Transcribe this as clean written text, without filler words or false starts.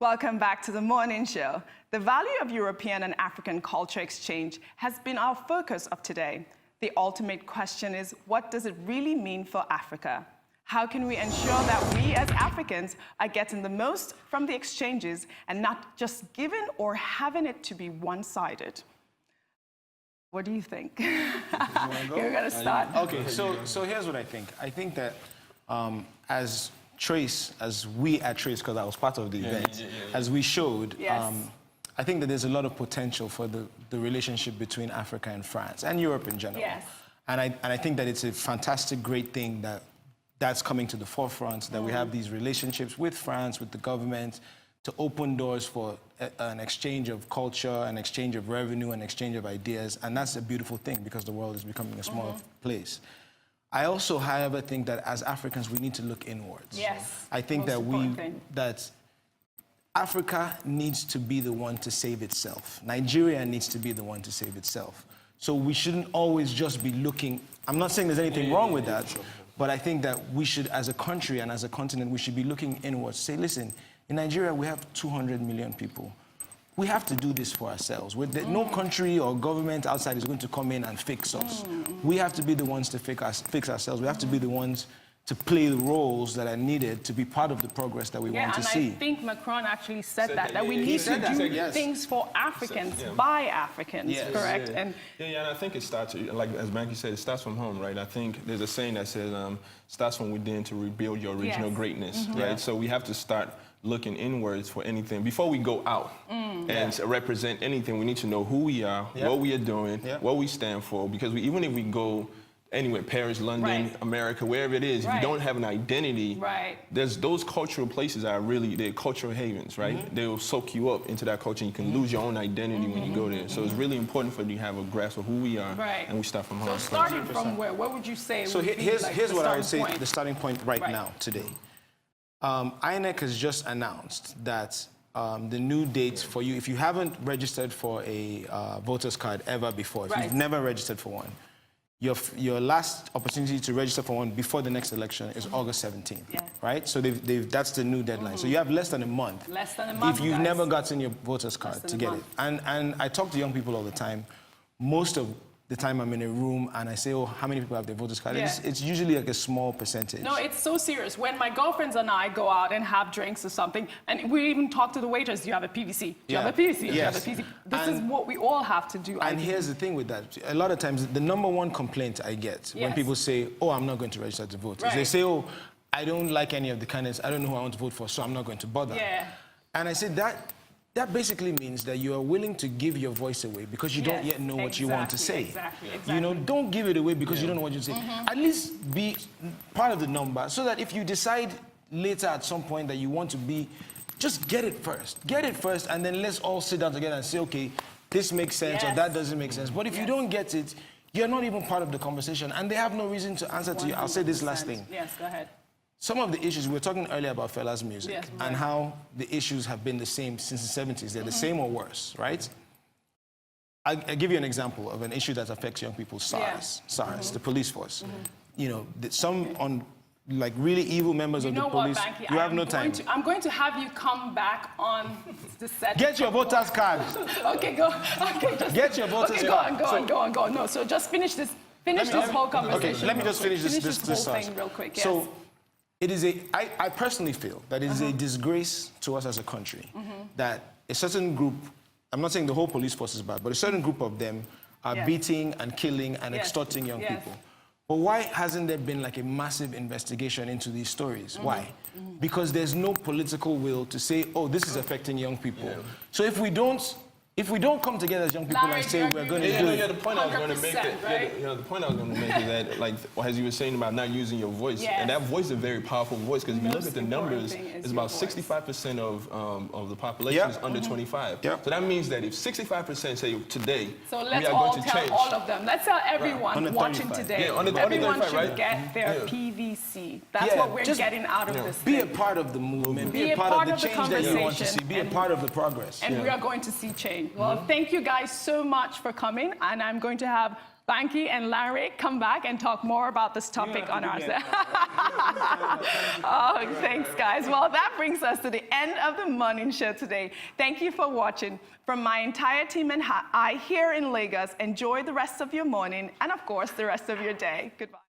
Welcome back to the morning show. The value of European and African culture exchange has been our focus of today. The ultimate question is, what does it really mean for Africa? How can we ensure that we as Africans are getting the most from the exchanges and not just giving or having it to be one-sided? What do you think? You're going to start. Okay, so here's what I think. I think that as Trace, as we at Trace, because I was part of the event, as we showed, I think that there's a lot of potential for the relationship between Africa and France, and Europe in general. Yes. And I think that it's a fantastic, great thing that's coming to the forefront, that we have these relationships with France, with the government, to open doors for an exchange of culture, an exchange of revenue, an exchange of ideas. And that's a beautiful thing, because the world is becoming a smaller place. I also, however, think that as Africans, we need to look inwards. Yes. I think that Africa needs to be the one to save itself. Nigeria needs to be the one to save itself. So we shouldn't always just be looking. I'm not saying there's anything wrong with that, but I think that we should, as a country and as a continent, we should be looking inwards. Say, listen, in Nigeria, we have 200 million people. We have to do this for ourselves. No country or government outside is going to come in and fix us. We have to be the ones to fix ourselves. We have to be the ones to play the roles that are needed to be part of the progress that we want to see. And I think Macron actually said that we need to do things for Africans, by Africans, correct? And I think it starts, like as Maggie said, it starts from home, right? I think there's a saying that says, starts from within to rebuild your original greatness, right? So we have to start looking inwards for anything. Before we go out and represent anything, we need to know who we are, what we are doing, what we stand for, because even if we go anywhere, Paris, London, America, wherever it is, if you don't have an identity, there's those cultural places are really, they're cultural havens, right? They'll soak you up into that culture, and you can lose your own identity when you go there. So it's really important for you to have a grasp of who we are, and we start from home. So starting from where? What would you say? So here's what I would say the starting point right now, today. INEC has just announced that the new dates for you, if you haven't registered for a voter's card ever before, if you've never registered for one, your last opportunity to register for one before the next election is August 17th, right? So that's the new deadline. So you have less than a month. Less than a month, if you've never gotten your voter's card to get it. And I talk to young people all the time. Most of the time I'm in a room and I say, oh, how many people have their voter's card? It's usually like a small percentage. No, it's so serious. When my girlfriends and I go out and have drinks or something, and we even talk to the waiters, do you have a PVC? Do you have a PVC? Do you have a PVC? This is what we all have to do. And here's the thing with that. A lot of times, the number one complaint I get when people say, oh, I'm not going to register to vote, is they say, oh, I don't like any of the candidates, I don't know who I want to vote for, so I'm not going to bother. And I say that basically means that you are willing to give your voice away because you don't yet know what you want to say. You know, don't give it away because you don't know what you say. At least be part of the number so that if you decide later at some point that you want to be, just get it first. Get it first, and then let's all sit down together and say, okay, this makes sense or that doesn't make sense. But if you don't get it, you're not even part of the conversation, and they have no reason to answer to you. I'll say this last thing. Yes, go ahead. Some of the issues, we were talking earlier about Fela's music and how the issues have been the same since the 70s. They're the same or worse, right? I'll give you an example of an issue that affects young people, SARS, the police force. You know, some like really evil members of the police. Banky, you have no time. I'm going to have you come back on the set. Get your voter's card. Okay, go. Okay, get your voter's card. Go on. No, so just finish this whole conversation. Okay, let me just finish this whole thing real quick. Yes. So, it is I personally feel that it is a disgrace to us as a country that a certain group, I'm not saying the whole police force is bad, but a certain group of them are beating and killing and extorting young people. But why hasn't there been like a massive investigation into these stories? Why? Because there's no political will to say, oh, this is affecting young people. So if we don't come together as young people and say we're going to do it. The point I was going to make the point I was going to make is that, like, as you were saying about not using your voice, and that voice is a very powerful voice because if you look at the numbers, it's about 65% of the population is under 25. So that means that if 65% say today, so let's all tell all of them. Let's tell everyone watching today. Everyone should get their PVC. That's what we're getting out of this. Be a part of the movement. Be a part of the change that you want to see. Be a part of the progress. And we are going to see change. Well, thank you guys so much for coming, and I'm going to have Banky and Larry come back and talk more about this topic on our set. Oh, thanks, guys. Well, that brings us to the end of the morning show today. Thank you for watching. From my entire team and I here in Lagos, enjoy the rest of your morning and, of course, the rest of your day. Goodbye.